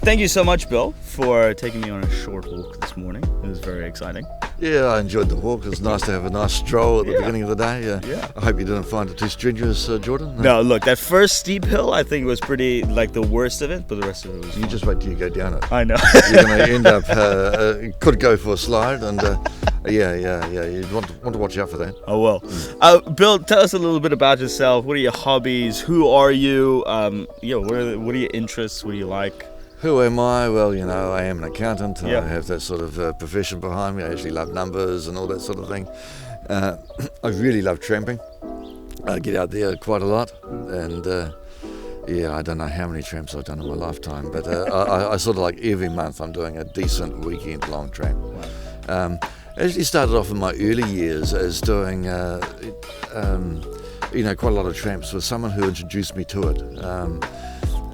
thank you so much, Bill, for taking me on a short walk this morning. It was very exciting. Yeah, I enjoyed the walk. It was nice to have a nice stroll at the beginning of the day. Yeah. I hope you didn't find it too strenuous, Jordan. No, look, that first steep hill, I think was pretty, like, the worst of it, but the rest of it was You fun. just wait till you go down it. I know. You're going to end up, could go for a slide, and you'd want to watch out for that. Oh, well. Bill, tell us a little bit about yourself. What are your hobbies? Who are you? What are your interests? What do you like? Who am I? Well, I am an accountant. Yeah. I have that sort of profession behind me. I actually love numbers and all that sort of thing. I really love tramping. I get out there quite a lot, and I don't know how many tramps I've done in my lifetime, but I sort of like every month I'm doing a decent weekend long tramp. Wow. Actually started off in my early years as doing quite a lot of tramps with someone who introduced me to it.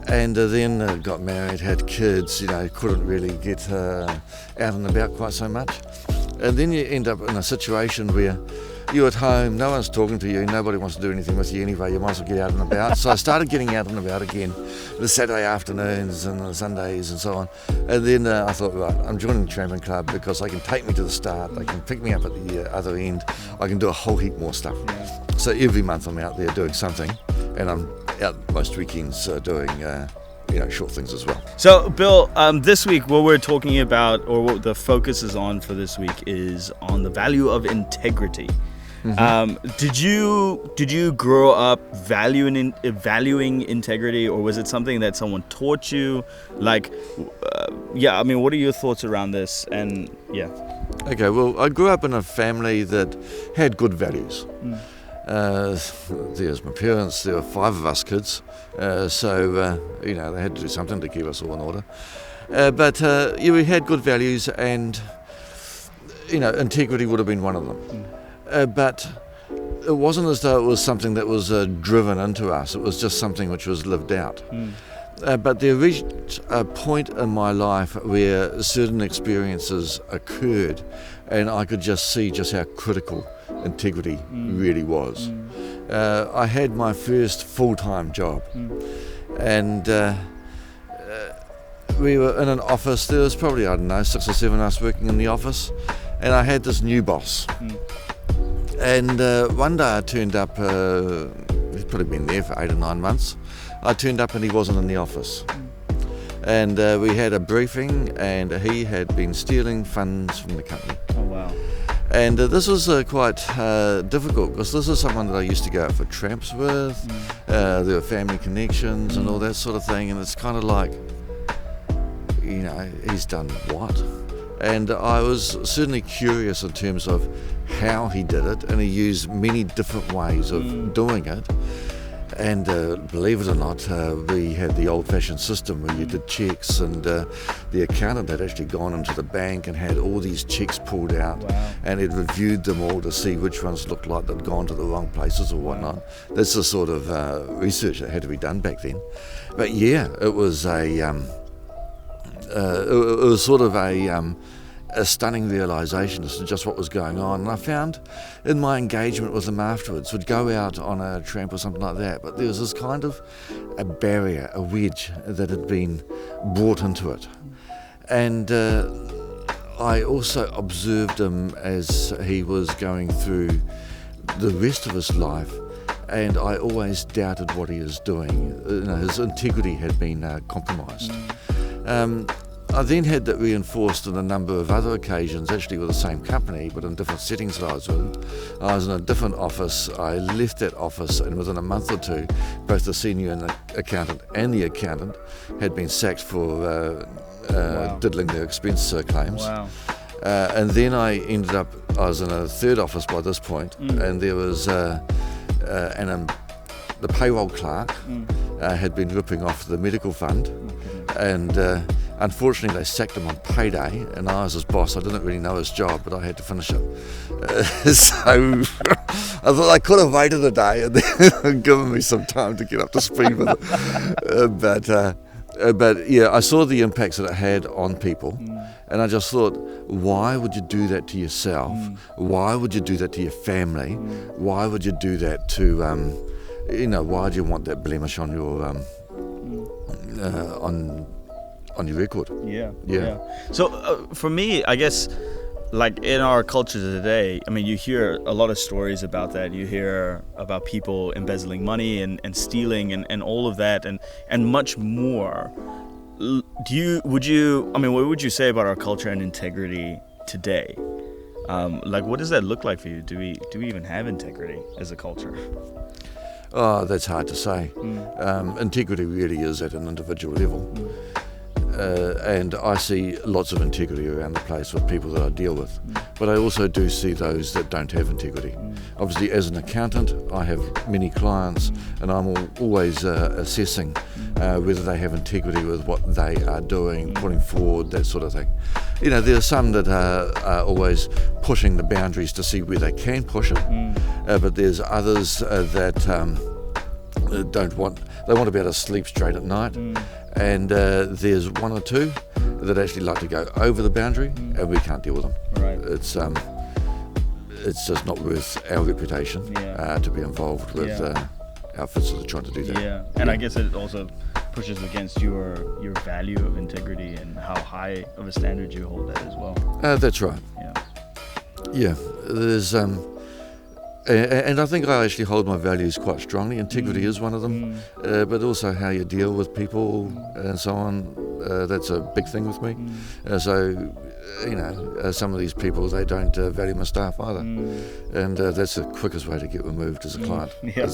And then got married, had kids, couldn't really get out and about quite so much. And then you end up in a situation where you're at home, no one's talking to you, nobody wants to do anything with you anyway, you might as well get out and about. So I started getting out and about again, the Saturday afternoons and the Sundays and so on. And then I thought, right, I'm joining the tramping club because they can take me to the start, they can pick me up at the other end, I can do a whole heap more stuff. So every month I'm out there doing something, and I'm out most weekends doing short things as well. So, Bill, this week what we're talking about, or what the focus is on for this week, is on the value of integrity. Mm-hmm. Did you grow up valuing integrity, or was it something that someone taught you? What are your thoughts around this? And Okay, well, I grew up in a family that had good values. There's my parents, there were 5 of us kids, so they had to do something to keep us all in order. But we had good values, and integrity would have been one of them. But it wasn't as though it was something that was driven into us, it was just something which was lived out. But there reached a point in my life where certain experiences occurred, and I could just see just how critical integrity really was. I had my first full-time job, and we were in an office. There was probably, 6 or 7 of us working in the office, and I had this new boss. And one day I turned up, he'd probably been there for 8 or 9 months. I turned up and he wasn't in the office. And we had a briefing, and he had been stealing funds from the company. Oh, wow. And this was quite difficult, because this is someone that I used to go out for tramps with. There were family connections and all that sort of thing, and it's kind of like, he's done what? And I was certainly curious in terms of how he did it, and he used many different ways of doing it. And believe it or not, we had the old-fashioned system where you did checks, and the accountant had actually gone into the bank and had all these checks pulled out. Wow. And he'd reviewed them all to see which ones looked like they'd gone to the wrong places or whatnot. That's the sort of research that had to be done back then. But it was a stunning realisation as to just what was going on. And I found in my engagement with him afterwards, would go out on a tramp or something like that, but there was this kind of a barrier, a wedge that had been brought into it. And I also observed him as he was going through the rest of his life, and I always doubted what he was doing. His integrity had been compromised. I then had that reinforced on a number of other occasions, actually with the same company, but in different settings that I was in. I was in a different office. I left that office, and within a month or two, both the senior accountant and the accountant had been sacked for diddling their expense claims. Wow. And then I was in a third office by this point, and there was the payroll clerk had been ripping off the medical fund, and unfortunately they sacked him on payday, and I was his boss. I didn't really know his job, but I had to finish it. So I thought I could have waited a day and then given me some time to get up to speed with it. But I saw the impacts that it had on people, and I just thought, why would you do that to yourself? Why would you do that to your family? Why would you do that to, why do you want that blemish on your on your record. Yeah. Yeah. So for me, I guess, like in our culture today, I mean, you hear a lot of stories about that. You hear about people embezzling money and stealing and all of that and much more. What would you say about our culture and integrity today? Like, what does that look like for you? Do we even have integrity as a culture? Oh, that's hard to say. Integrity really is at an individual level. And I see lots of integrity around the place with people that I deal with. But I also do see those that don't have integrity. Obviously, as an accountant, I have many clients, and I'm always assessing whether they have integrity with what they are doing, putting forward, that sort of thing. You know, there are some that are always pushing the boundaries to see where they can push it, but there's others that don't want. They want to be able to sleep straight at night. And there's one or two that actually like to go over the boundary, and we can't deal with them. Right. It's just not worth our reputation to be involved with outfits that are trying to do that. Yeah, and I guess it also pushes against your value of integrity and how high of a standard you hold that as well. That's right. Yeah. There's and I think I actually hold my values quite strongly. Integrity is one of them, but also how you deal with people and so on. That's a big thing with me. Some of these people, they don't value my staff either, and that's the quickest way to get removed as a client. Yeah.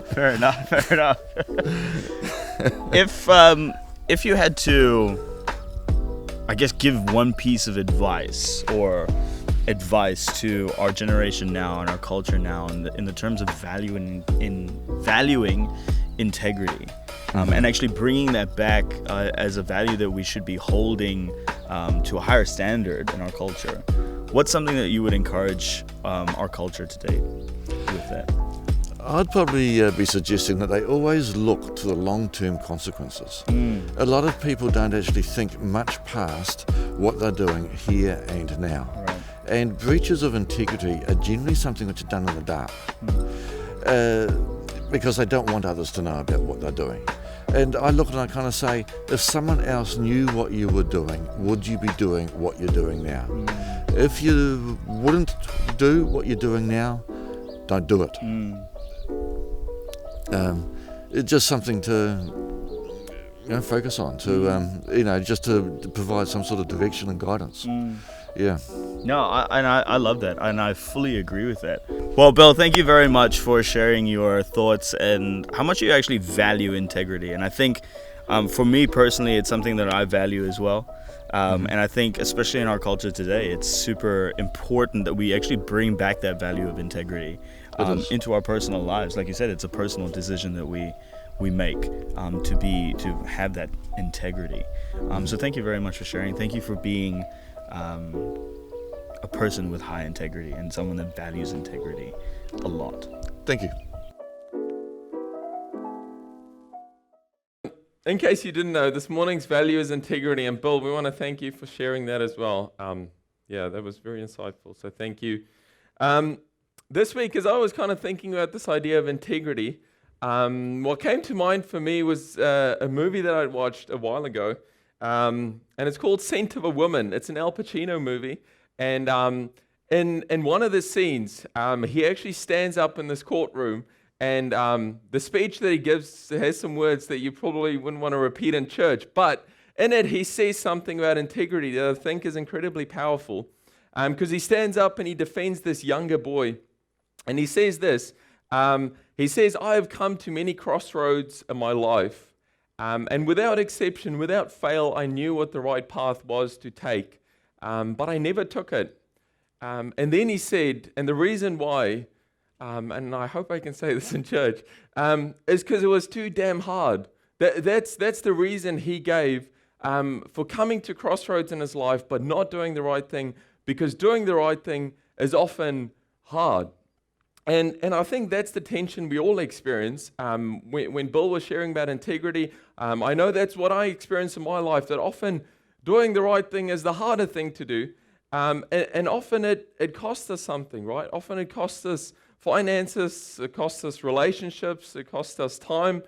Fair enough. If you had to, I guess, give one piece of advice to our generation now and our culture now in the terms of valuing integrity, and actually bringing that back as a value that we should be holding to a higher standard in our culture, what's something that you would encourage our culture today with that? I'd probably be suggesting that they always look to the long-term consequences. A lot of people don't actually think much past what they're doing here and now. Right. And breaches of integrity are generally something which are done in the dark, because they don't want others to know about what they're doing. And I look and I kind of say, if someone else knew what you were doing, would you be doing what you're doing now? If you wouldn't do what you're doing now, don't do it. It's just something to focus on, just to provide some sort of direction and guidance. Yeah. No, I love that, and I fully agree with that. Well, Bill, thank you very much for sharing your thoughts and how much you actually value integrity. And I think, for me personally, it's something that I value as well. And I think, especially in our culture today, it's super important that we actually bring back that value of integrity into our personal lives. Like you said, it's a personal decision that we make to have that integrity. So thank you very much for sharing. Thank you for being a person with high integrity and someone that values integrity a lot. Thank you. In case you didn't know, this morning's value is integrity, and Bill, we want to thank you for sharing that as well. That was very insightful, so thank you. This week, as I was kind of thinking about this idea of integrity, what came to mind for me was a movie that I'd watched a while ago, and it's called Scent of a Woman. It's an Al Pacino movie, and in one of the scenes, he actually stands up in this courtroom, and the speech that he gives has some words that you probably wouldn't want to repeat in church, but in it, he says something about integrity that I think is incredibly powerful, because he stands up and he defends this younger boy, and he says this. He says, "I have come to many crossroads in my life, and without exception, without fail, I knew what the right path was to take, but I never took it." And then he said, and the reason why, and I hope I can say this in church, is because it was too damn hard. That's the reason he gave for coming to crossroads in his life, but not doing the right thing, because doing the right thing is often hard. And I think that's the tension we all experience. When Bill was sharing about integrity, I know that's what I experienced in my life, that often doing the right thing is the harder thing to do. And often it costs us something, right? Often it costs us finances, it costs us relationships, it costs us time,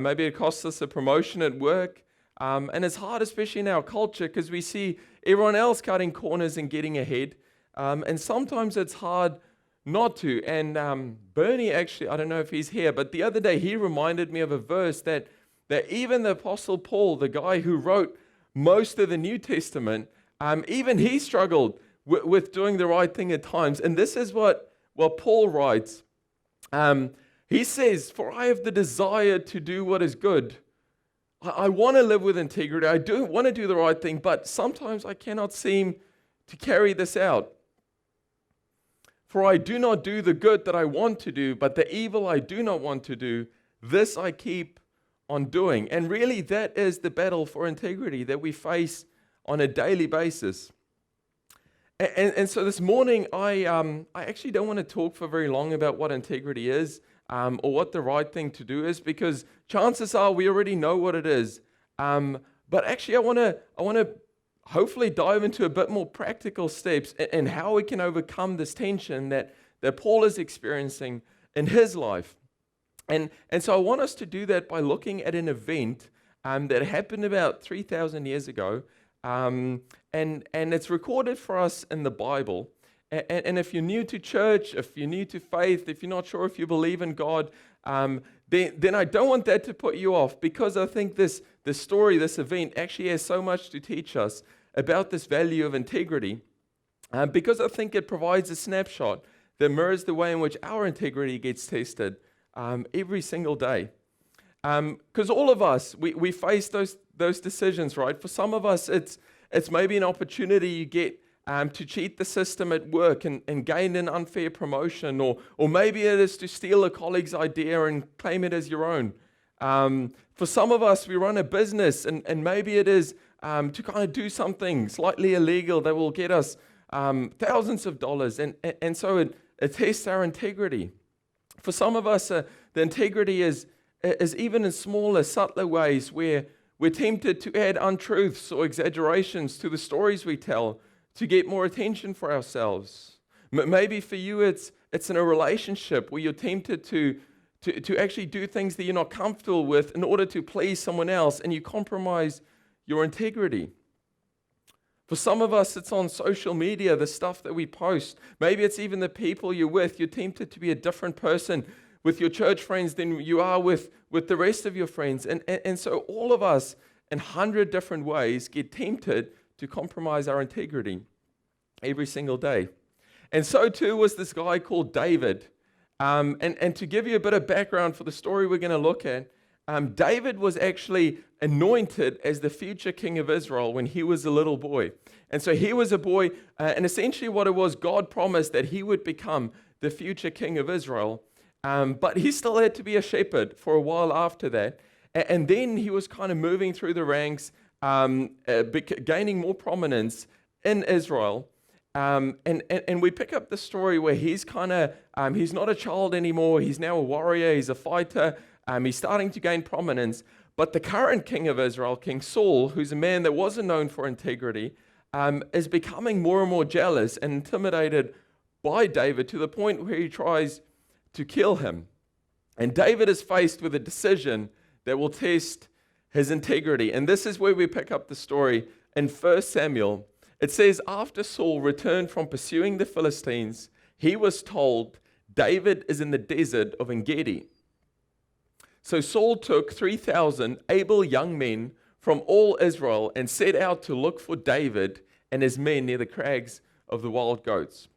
maybe it costs us a promotion at work. And it's hard, especially in our culture, because we see everyone else cutting corners and getting ahead. And sometimes it's hard not to. And Bernie, actually, I don't know if he's here, but the other day he reminded me of a verse that even the Apostle Paul, the guy who wrote most of the New Testament, even he struggled with doing the right thing at times. And this is what Paul writes. He says, "For I have the desire to do what is good. I want to live with integrity. I do want to do the right thing, but sometimes I cannot seem to carry this out. For I do not do the good that I want to do, but the evil I do not want to do, this I keep on doing." And really, that is the battle for integrity that we face on a daily basis. And so this morning, I actually don't want to talk for very long about what integrity is, or what the right thing to do is, because chances are we already know what it is. But actually, I want to hopefully dive into a bit more practical steps and how we can overcome this tension that Paul is experiencing in his life. And so I want us to do that by looking at an event that happened about 3,000 years ago, and it's recorded for us in the Bible. And if you're new to church, if you're new to faith, if you're not sure if you believe in God, then I don't want that to put you off, because I think this story, this event, actually has so much to teach us about this value of integrity, because I think it provides a snapshot that mirrors the way in which our integrity gets tested every single day. Because all of us, we face those decisions, right? For some of us, it's maybe an opportunity you get to cheat the system at work and gain an unfair promotion, or maybe it is to steal a colleague's idea and claim it as your own. For some of us, we run a business, and maybe it is to kind of do something slightly illegal that will get us thousands of dollars, and so it tests our integrity. For some of us, the integrity is even in smaller, subtler ways, where we're tempted to add untruths or exaggerations to the stories we tell to get more attention for ourselves. Maybe for you, it's in a relationship where you're tempted to actually do things that you're not comfortable with in order to please someone else, and you compromise your integrity. For some of us, it's on social media, the stuff that we post. Maybe it's even the people you're with. You're tempted to be a different person with your church friends than you are with the rest of your friends. And so all of us, in 100 different ways, get tempted to compromise our integrity every single day. And so too was this guy called David. And to give you a bit of background for the story we're going to look at, David was actually anointed as the future king of Israel when he was a little boy. And so he was a boy, and essentially what it was, God promised that he would become the future king of Israel. But he still had to be a shepherd for a while after that. And then he was kind of moving through the ranks, gaining more prominence in Israel. And we pick up the story where he's kind of, he's not a child anymore. He's now a warrior. He's a fighter. He's starting to gain prominence. But the current king of Israel, King Saul, who's a man that wasn't known for integrity, is becoming more and more jealous and intimidated by David to the point where he tries to kill him. And David is faced with a decision that will test his integrity. And this is where we pick up the story in 1 Samuel. It says, after Saul returned from pursuing the Philistines, he was told, David is in the desert of En-gedi. So Saul took 3,000 able young men from all Israel and set out to look for David and his men near the crags of the wild goats.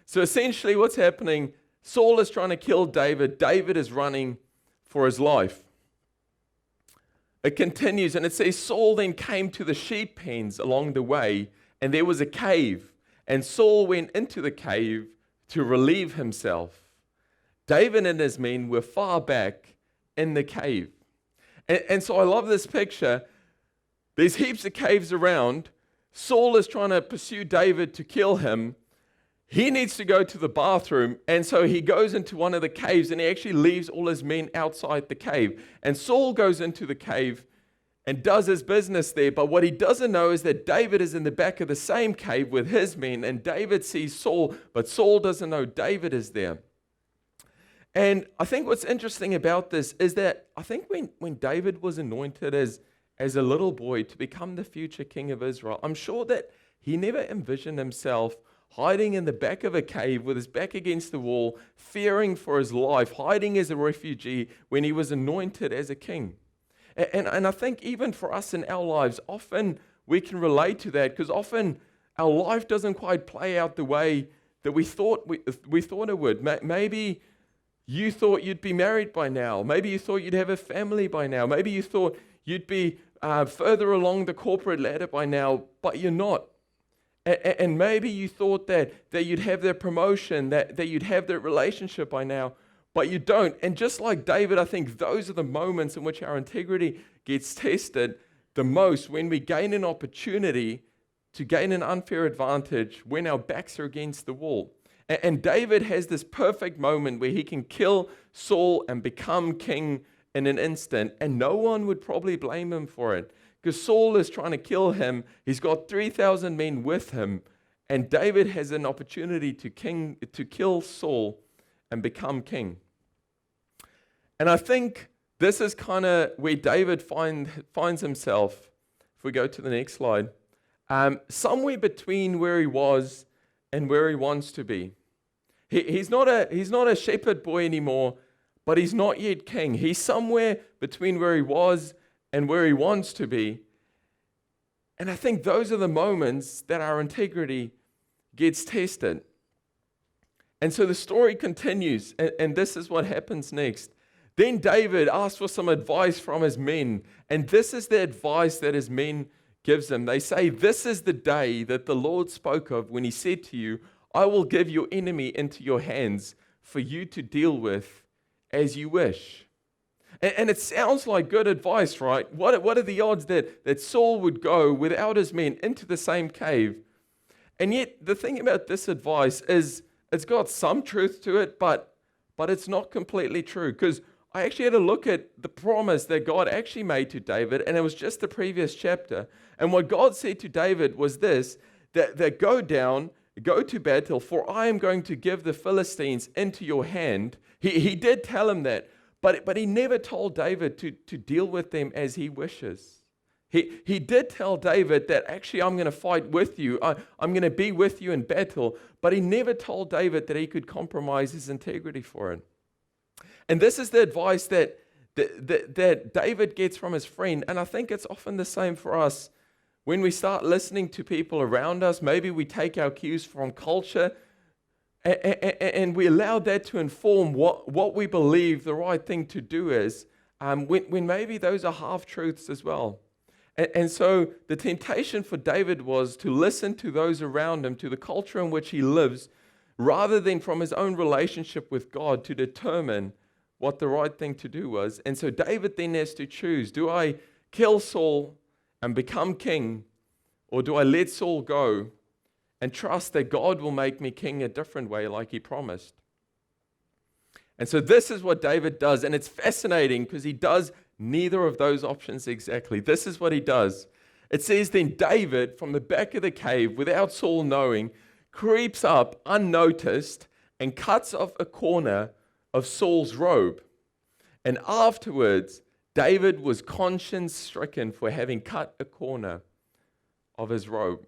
So essentially what's happening, Saul is trying to kill David. David is running for his life. It continues, and it says, Saul then came to the sheep pens along the way, and there was a cave, and Saul went into the cave to relieve himself. David and his men were far back in the cave. And so I love this picture. There's heaps of caves around. Saul is trying to pursue David to kill him. He needs to go to the bathroom, and so he goes into one of the caves, and he actually leaves all his men outside the cave. And Saul goes into the cave and does his business there, but what he doesn't know is that David is in the back of the same cave with his men, and David sees Saul, but Saul doesn't know David is there. And I think what's interesting about this is that I think when David was anointed as as a little boy to become the future king of Israel. I'm sure that he never envisioned himself hiding in the back of a cave with his back against the wall, fearing for his life, hiding as a refugee when he was anointed as a king. And I think even for us in our lives, often we can relate to that, because often our life doesn't quite play out the way that we thought it would. Maybe you thought you'd be married by now. Maybe you thought you'd have a family by now. Maybe you thought you'd be further along the corporate ladder by now, but you're not. And maybe you thought that you'd have that promotion, that you'd have that relationship by now, but you don't. And just like David, I think those are the moments in which our integrity gets tested the most, when we gain an opportunity to gain an unfair advantage, when our backs are against the wall. And David has this perfect moment where he can kill Saul and become king in an instant, and no one would probably blame him for it. Because Saul is trying to kill him. He's got 3,000 men with him. And David has an opportunity to kill Saul and become king. And I think this is kind of where David finds himself. If we go to the next slide. Somewhere between where he was and where he wants to be. He's not a shepherd boy anymore, but he's not yet king. He's somewhere between where he was and where he wants to be. And I think those are the moments that our integrity gets tested. And so the story continues, and this is what happens next. Then David asks for some advice from his men, and this is the advice that his men gives him. They say, "This is the day that the Lord spoke of when he said to you, I will give your enemy into your hands for you to deal with as you wish." And it sounds like good advice, right? What are the odds that Saul would go without his men into the same cave? And yet, the thing about this advice is it's got some truth to it, but it's not completely true. Because I actually had a look at the promise that God actually made to David, and it was just the previous chapter. And what God said to David was this, that go to battle, for I am going to give the Philistines into your hand. He did tell him that. But he never told David to deal with them as he wishes. He did tell David that actually I'm going to fight with you. I'm going to be with you in battle. But he never told David that he could compromise his integrity for it. And this is the advice that David gets from his friend. And I think it's often the same for us. When we start listening to people around us, maybe we take our cues from culture, and we allow that to inform what we believe the right thing to do is, when maybe those are half-truths as well. And so the temptation for David was to listen to those around him, to the culture in which he lives, rather than from his own relationship with God to determine what the right thing to do was. And so David then has to choose, do I kill Saul and become king, or do I let Saul go and trust that God will make me king a different way like he promised? And so this is what David does, and it's fascinating because he does neither of those options exactly. This is what he does. It says, then David, from the back of the cave, without Saul knowing, creeps up unnoticed and cuts off a corner of Saul's robe. And afterwards, David was conscience-stricken for having cut a corner of his robe.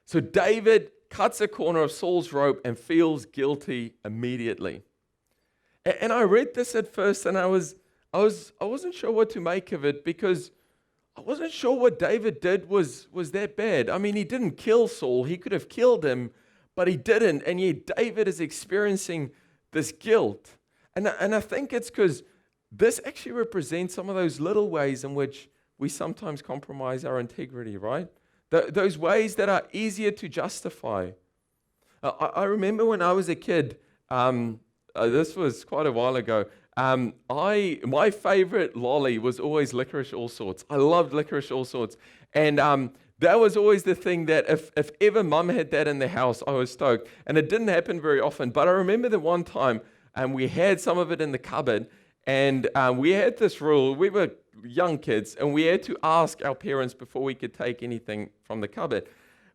So David cuts a corner of Saul's robe and feels guilty immediately. And I read this at first, and I wasn't sure what to make of it, because I wasn't sure what David did was that bad. I mean, he didn't kill Saul. He could have killed him, but he didn't. And yet David is experiencing this guilt. And I think it's because this actually represents some of those little ways in which we sometimes compromise our integrity, right? Those ways that are easier to justify. I remember when I was a kid, this was quite a while ago, my favorite lolly was always licorice all sorts. I loved licorice all sorts. And that was always the thing that if ever mum had that in the house, I was stoked. And it didn't happen very often. But I remember the one time we had some of it in the cupboard, and we had this rule. We were young kids, and we had to ask our parents before we could take anything from the cupboard.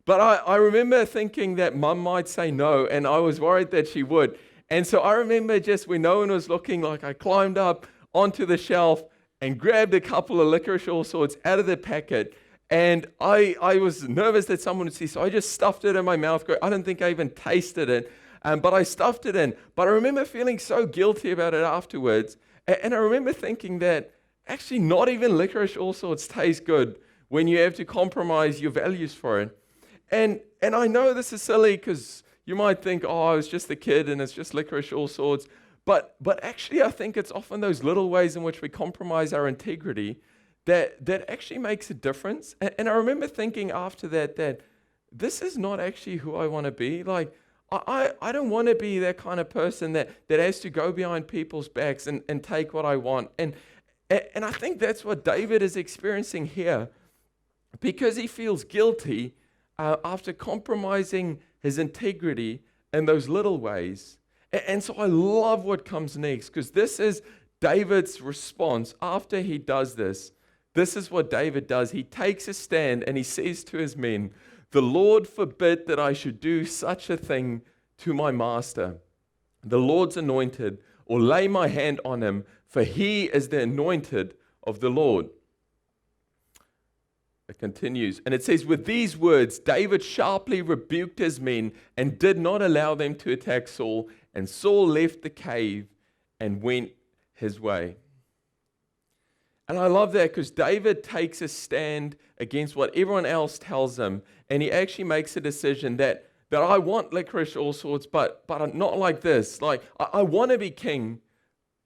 But I remember thinking that mum might say no, and I was worried that she would. And so I remember just when no one was looking, like I climbed up onto the shelf and grabbed a couple of licorice all sorts out of the packet. And I was nervous that someone would see, so I just stuffed it in my mouth. I don't think I even tasted it, but I stuffed it in. But I remember feeling so guilty about it afterwards. And I remember thinking that actually not even licorice all sorts tastes good when you have to compromise your values for it. And I know this is silly because you might think, oh, I was just a kid and it's just licorice all sorts. But actually, I think it's often those little ways in which we compromise our integrity that actually makes a difference. And I remember thinking after that this is not actually who I want to be. Like, I don't want to be that kind of person that has to go behind people's backs and take what I want. And I think that's what David is experiencing here, because he feels guilty after compromising his integrity in those little ways. And so I love what comes next, because this is David's response after he does this. This is what David does. He takes a stand and he says to his men, "The Lord forbid that I should do such a thing to my master, the Lord's anointed, or lay my hand on him, for he is the anointed of the Lord." It continues, and it says, with these words, David sharply rebuked his men and did not allow them to attack Saul, and Saul left the cave and went his way. And I love that because David takes a stand against what everyone else tells him, and he actually makes a decision that I want licorice all sorts, but not like this. Like, I want to be king,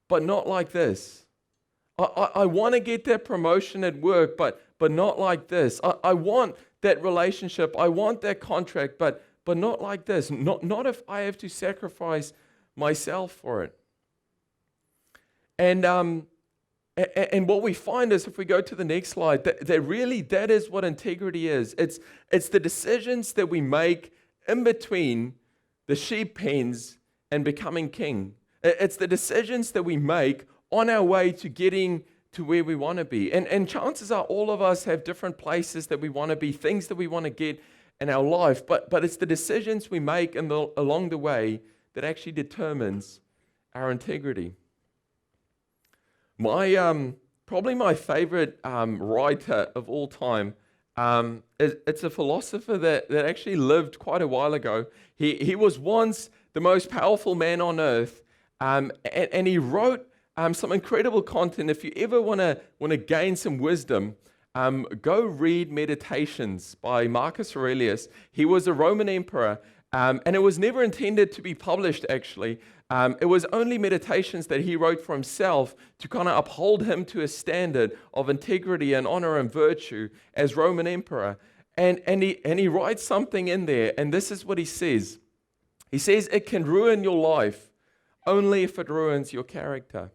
but not like this. I want to get that promotion at work, but not like this. I want that relationship. I want that contract, but not like this. Not if I have to sacrifice myself for it. And what we find is, if we go to the next slide, that really that is what integrity is. It's the decisions that we make in between the sheep pens and becoming king. It's the decisions that we make on our way to getting to where we want to be. And chances are all of us have different places that we want to be, things that we want to get in our life. But it's the decisions we make along the way that actually determines our integrity. Probably my favorite writer of all time, it's a philosopher that actually lived quite a while ago. He was once the most powerful man on earth, and he wrote some incredible content. If you ever want to gain some wisdom, go read Meditations by Marcus Aurelius. He was a Roman emperor, and it was never intended to be published, actually. It was only meditations that he wrote for himself to kind of uphold him to a standard of integrity and honor and virtue as Roman emperor. And he writes something in there, and this is what he says. He says, it can ruin your life only if it ruins your character.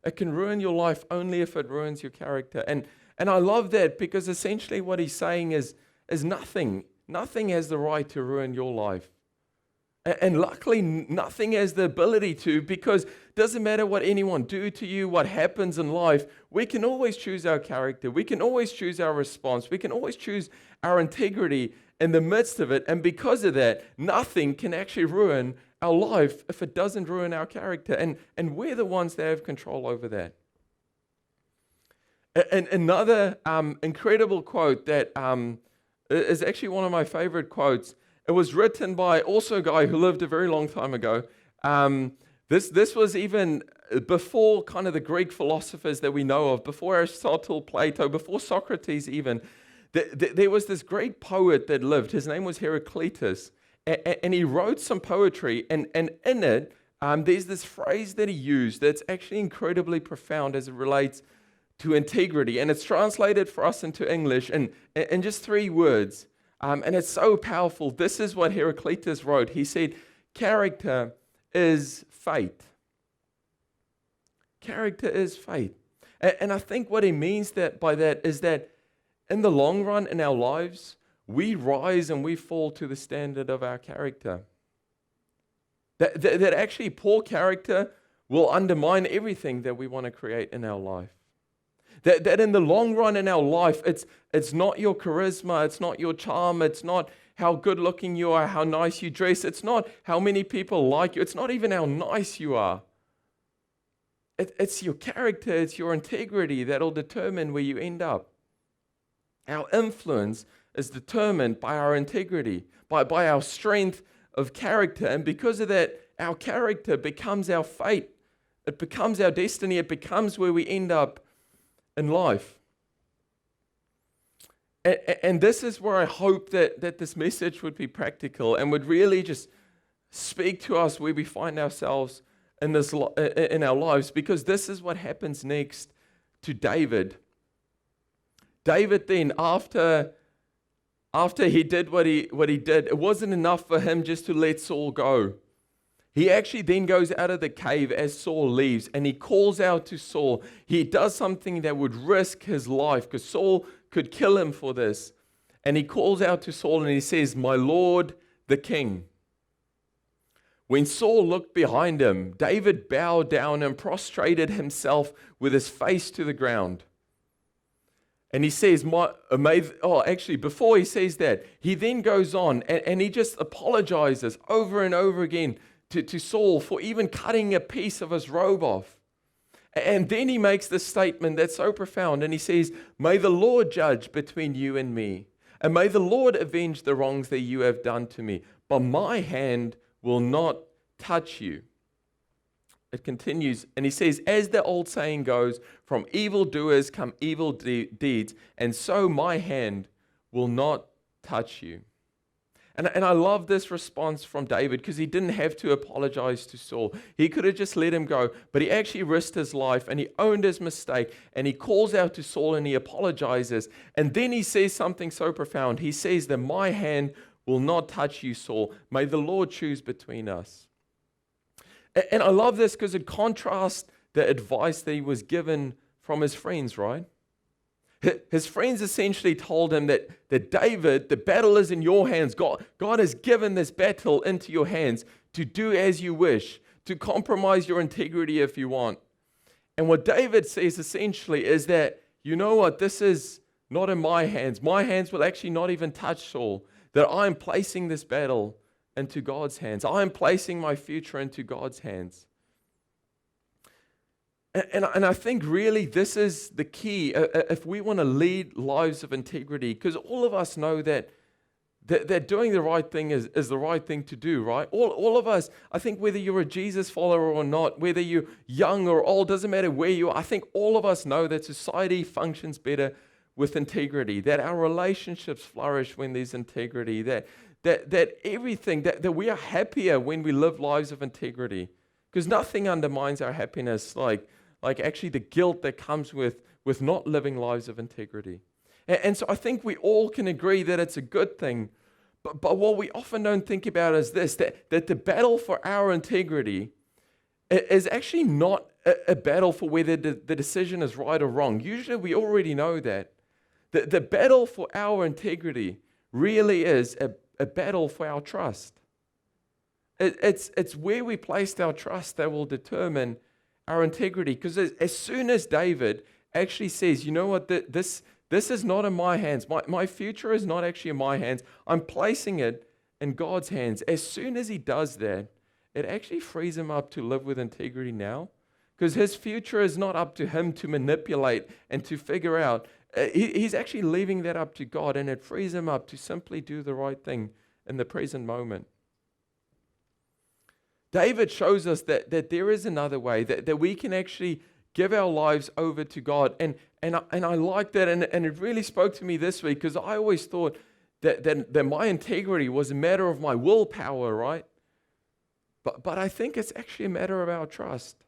It can ruin your life only if it ruins your character. And I love that, because essentially what he's saying is nothing has the right to ruin your life. And luckily, nothing has the ability to, because it doesn't matter what anyone do to you, what happens in life, we can always choose our character. We can always choose our response. We can always choose our integrity in the midst of it. And because of that, nothing can actually ruin our life if it doesn't ruin our character. And we're the ones that have control over that. And another incredible quote that is actually one of my favorite quotes. It was written by also a guy who lived a very long time ago. This was even before kind of the Greek philosophers that we know of, before Aristotle, Plato, before Socrates even. There was this great poet that lived. His name was Heraclitus. And he wrote some poetry. And in it, there's this phrase that he used that's actually incredibly profound as it relates to integrity. And it's translated for us into English in just 3 words. And it's so powerful. This is what Heraclitus wrote. He said, character is fate. Character is fate. And I think what he means by that is that in the long run in our lives, we rise and we fall to the standard of our character. That actually poor character will undermine everything that we want to create in our life. That in the long run in our life, it's not your charisma, it's not your charm, it's not how good looking you are, how nice you dress, it's not how many people like you, it's not even how nice you are. It's your character, it's your integrity that'll determine where you end up. Our influence is determined by our integrity, by our strength of character. And because of that, our character becomes our fate. It becomes our destiny. It becomes where we end up in life. And this is where I hope that this message would be practical and would really just speak to us where we find ourselves in our lives, because this is what happens next to David. David then, after he did what he did, it wasn't enough for him just to let Saul go. He actually then goes out of the cave as Saul leaves, and he calls out to Saul. He does something that would risk his life, because Saul could kill him for this. And he calls out to Saul and he says, "My Lord, the king." When Saul looked behind him, David bowed down and prostrated himself with his face to the ground. And he says, before he says that, he then goes on and he just apologizes over and over again to Saul for even cutting a piece of his robe off. And then he makes this statement that's so profound, and he says, "May the Lord judge between you and me, and may the Lord avenge the wrongs that you have done to me, but my hand will not touch you." It continues, and he says, "As the old saying goes, from evildoers come evil deeds, and so my hand will not touch you." And I love this response from David, because he didn't have to apologize to Saul. He could have just let him go, but he actually risked his life, and he owned his mistake, and he calls out to Saul, and he apologizes. And then he says something so profound. He says that my hand will not touch you, Saul. May the Lord choose between us. And I love this because it contrasts the advice that he was given from his friends, right? His friends essentially told him that David, the battle is in your hands. God has given this battle into your hands to do as you wish, to compromise your integrity if you want. And what David says essentially is that, you know what, this is not in my hands. My hands will actually not even touch Saul. That I'm placing this battle into God's hands. I'm placing my future into God's hands. And I think really this is the key if we want to lead lives of integrity, because all of us know that doing the right thing is the right thing to do, right? All of us, I think whether you're a Jesus follower or not, whether you're young or old, doesn't matter where you are, I think all of us know that society functions better with integrity, that our relationships flourish when there's integrity, that everything, that we are happier when we live lives of integrity, because nothing undermines our happiness like actually the guilt that comes with not living lives of integrity. And so I think we all can agree that it's a good thing, but what we often don't think about is this, that the battle for our integrity is actually not a battle for whether the decision is right or wrong. Usually we already know that. The battle for our integrity really is a battle for our trust. It's where we placed our trust that will determine our integrity. Because as soon as David actually says, you know what, this is not in my hands. My future is not actually in my hands. I'm placing it in God's hands. As soon as he does that, it actually frees him up to live with integrity now. Because his future is not up to him to manipulate and to figure out. He's actually leaving that up to God, and it frees him up to simply do the right thing in the present moment. David shows us that there is another way, that we can actually give our lives over to God. And I like that, and it really spoke to me this week, because I always thought that my integrity was a matter of my willpower, right? But I think it's actually a matter of our trust.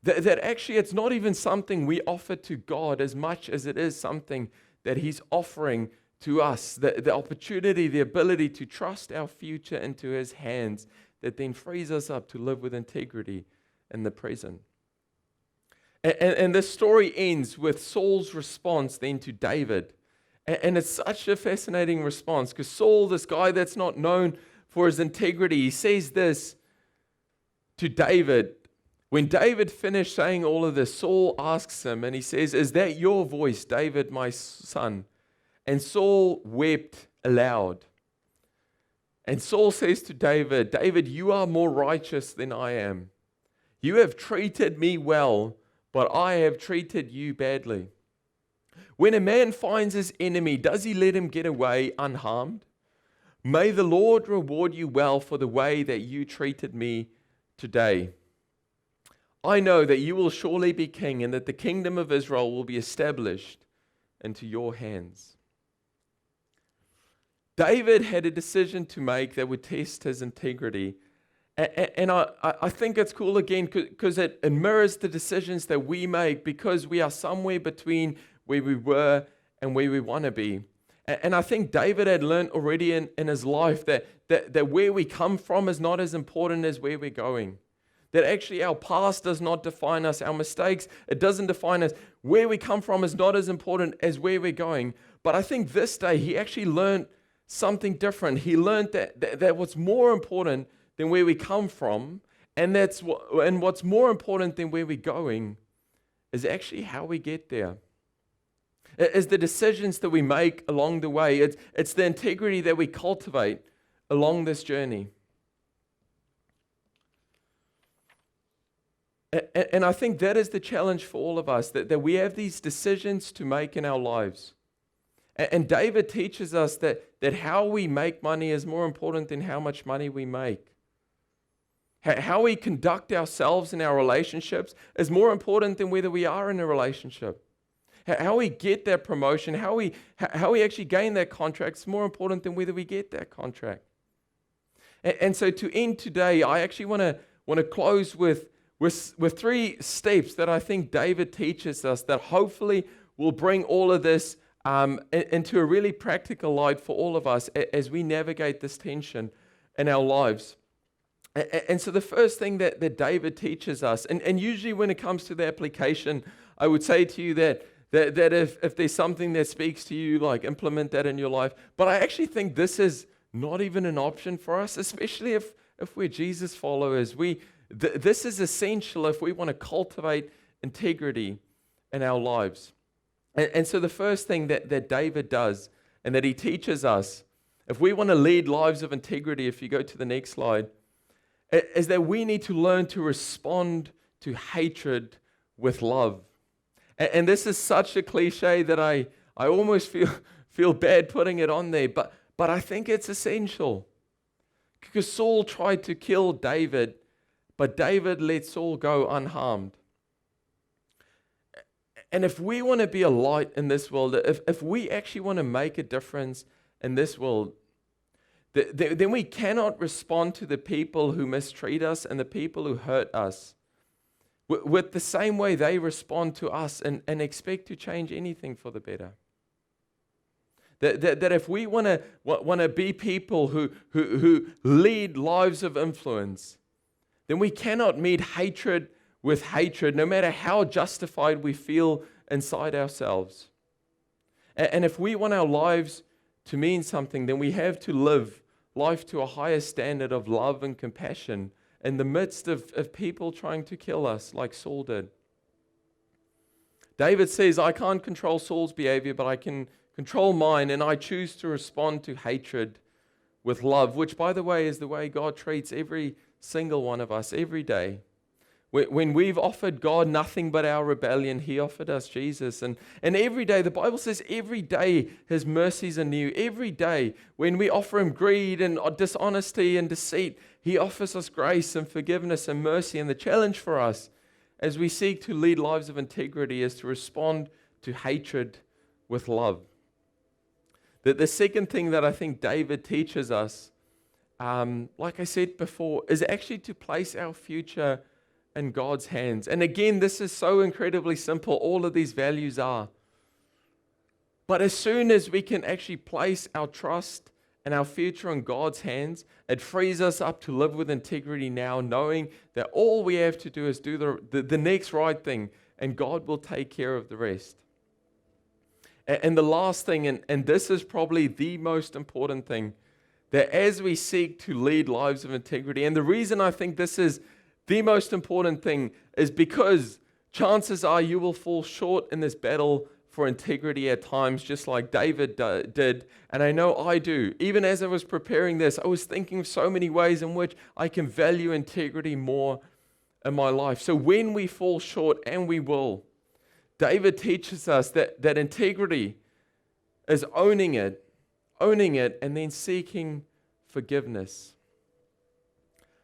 That actually it's not even something we offer to God as much as it is something that he's offering to us, the opportunity, the ability to trust our future into his hands, that then frees us up to live with integrity in the present. And this story ends with Saul's response then to David. And it's such a fascinating response, because Saul, this guy that's not known for his integrity, he says this to David. When David finished saying all of this, Saul asks him, and he says, "Is that your voice, David, my son?" And Saul wept aloud. And Saul says to David, "David, you are more righteous than I am. You have treated me well, but I have treated you badly. When a man finds his enemy, does he let him get away unharmed? May the Lord reward you well for the way that you treated me today. I know that you will surely be king, and that the kingdom of Israel will be established into your hands. David had a decision to make that would test his integrity. And I think it's cool again because it mirrors the decisions that we make, because we are somewhere between where we were and where we want to be. And I think David had learned already in his life that where we come from is not as important as where we're going. That actually our past does not define us. Our mistakes, it doesn't define us. Where we come from is not as important as where we're going. But I think this day he actually learned something different. He learned that what's more important than where we come from, and what's more important than where we're going is actually how we get there. It's the decisions that we make along the way. It's the integrity that we cultivate along this journey. And I think that is the challenge for all of us, that we have these decisions to make in our lives. And David teaches us that how we make money is more important than how much money we make. How we conduct ourselves in our relationships is more important than whether we are in a relationship. How we get that promotion, how we actually gain that contract is more important than whether we get that contract. And so to end today, I actually want to close with 3 steps that I think David teaches us that hopefully will bring all of this into a really practical light for all of us as we navigate this tension in our lives. And so the first thing that David teaches us, and usually when it comes to the application, I would say to you that if there's something that speaks to you, like implement that in your life. But I actually think this is not even an option for us, especially if we're Jesus followers. This is essential if we want to cultivate integrity in our lives. And so the first thing that David does and that he teaches us, if we want to lead lives of integrity, if you go to the next slide, is that we need to learn to respond to hatred with love. And this is such a cliche that I almost feel bad putting it on there, but I think it's essential. Because Saul tried to kill David, but David let Saul go unharmed. And if we want to be a light in this world, if we actually want to make a difference in this world, then we cannot respond to the people who mistreat us and the people who hurt us with the same way they respond to us and expect to change anything for the better. That if we want to be people who lead lives of influence, then we cannot meet hatred with hatred, no matter how justified we feel inside ourselves. And if we want our lives to mean something, then we have to live life to a higher standard of love and compassion in the midst of people trying to kill us like Saul did. David says, I can't control Saul's behavior, but I can control mine, and I choose to respond to hatred with love, which, by the way, is the way God treats every single one of us every day. When we've offered God nothing but our rebellion, He offered us Jesus. And every day, the Bible says every day His mercies are new. Every day, when we offer Him greed and dishonesty and deceit, He offers us grace and forgiveness and mercy. And the challenge for us as we seek to lead lives of integrity is to respond to hatred with love. The second thing that I think David teaches us, like I said before, is actually to place our future in God's hands. And again, this is so incredibly simple. All of these values are. But as soon as we can actually place our trust and our future in God's hands, it frees us up to live with integrity now, knowing that all we have to do is do the next right thing, and God will take care of the rest. And the last thing, and this is probably the most important thing, that as we seek to lead lives of integrity, and the reason I think this is the most important thing is because chances are you will fall short in this battle for integrity at times, just like David did. And I know I do. Even as I was preparing this, I was thinking of so many ways in which I can value integrity more in my life. So when we fall short, and we will, David teaches us that integrity is owning it, and then seeking forgiveness.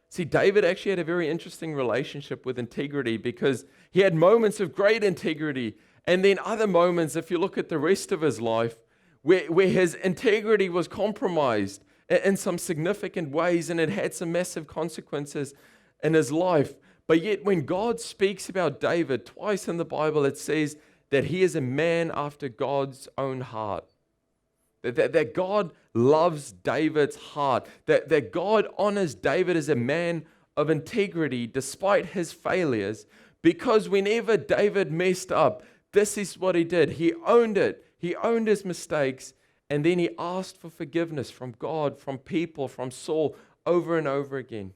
See, David actually had a very interesting relationship with integrity, because he had moments of great integrity, and then other moments, if you look at the rest of his life, where his integrity was compromised in some significant ways, and it had some massive consequences in his life. But yet when God speaks about David, twice in the Bible it says that he is a man after God's own heart. That God loves David's heart. That God honors David as a man of integrity despite his failures. Because whenever David messed up, this is what he did. He owned it. He owned his mistakes. And then he asked for forgiveness from God, from people, from Saul, over and over again.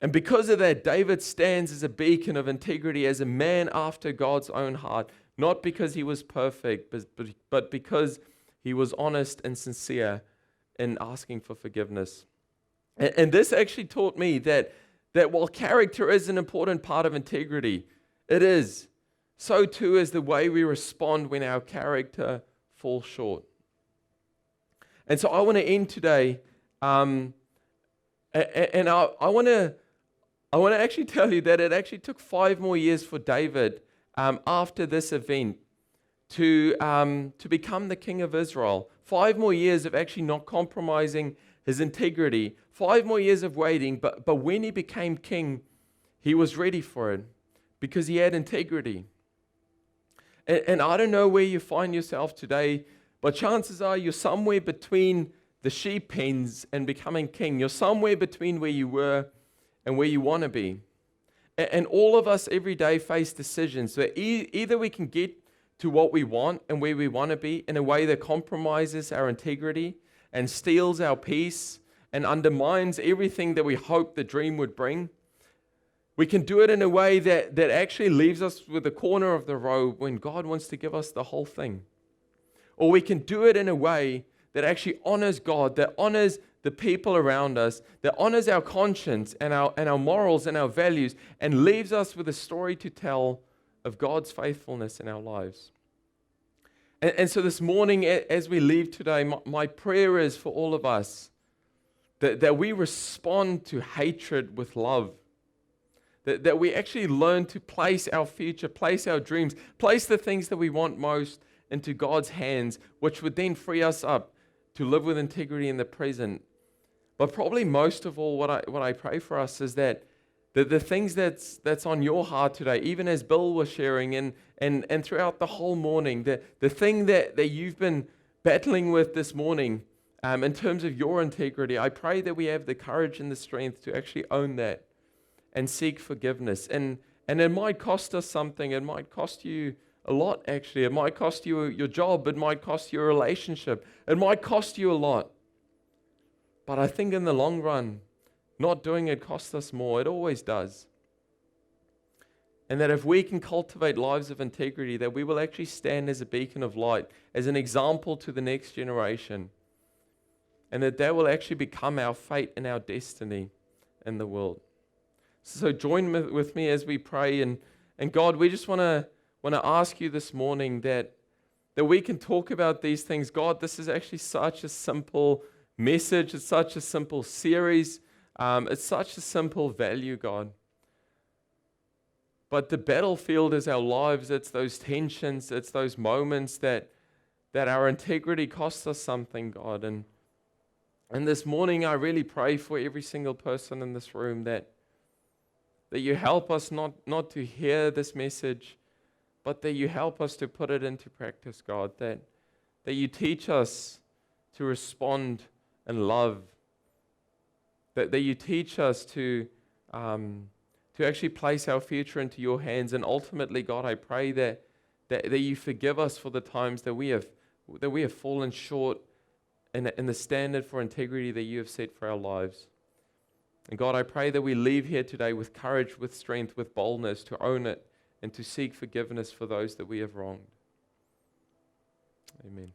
And because of that, David stands as a beacon of integrity, as a man after God's own heart. Not because he was perfect, but because he was honest and sincere in asking for forgiveness. And this actually taught me that while character is an important part of integrity, it is, so too is the way we respond when our character falls short. And so I want to end today, and I want to actually tell you that it actually took 5 more years for David after this event to become the king of Israel. 5 more years of actually not compromising his integrity. 5 more years of waiting, but when he became king, he was ready for it because he had integrity. And I don't know where you find yourself today, but chances are you're somewhere between the sheep pens and becoming king. You're somewhere between where you were and where you want to be. And all of us every day face decisions. So either we can get to what we want and where we want to be in a way that compromises our integrity and steals our peace and undermines everything that we hope the dream would bring. We can do it in a way that actually leaves us with a corner of the road when God wants to give us the whole thing. Or we can do it in a way that actually honors God, that honors the people around us, that honors our conscience and our morals and our values, and leaves us with a story to tell of God's faithfulness in our lives. And so this morning, as we leave today, my prayer is for all of us that we respond to hatred with love. That we actually learn to place our future, place our dreams, place the things that we want most into God's hands, which would then free us up to live with integrity in the present. But probably most of all, what I pray for us is that the things that's on your heart today, even as Bill was sharing and throughout the whole morning, the thing that you've been battling with this morning in terms of your integrity, I pray that we have the courage and the strength to actually own that and seek forgiveness. And it might cost us something. It might cost you a lot, actually. It might cost you your job. It might cost you a relationship. It might cost you a lot. But I think in the long run, not doing it costs us more. It always does. And that if we can cultivate lives of integrity, that we will actually stand as a beacon of light, as an example to the next generation. And that will actually become our fate and our destiny in the world. So join with me as we pray. And God, we just want to ask you this morning that we can talk about these things. God, this is actually such a simple message. It's such a simple series. It's such a simple value, God. But the battlefield is our lives. It's those tensions. It's those moments that our integrity costs us something, God. And this morning, I really pray for every single person in this room that you help us not to hear this message, but that you help us to put it into practice, God. That you teach us to respond in love. That you teach us to actually place our future into your hands. And ultimately, God, I pray that you forgive us for the times that we have fallen short in the standard for integrity that you have set for our lives. And God, I pray that we leave here today with courage, with strength, with boldness to own it and to seek forgiveness for those that we have wronged. Amen.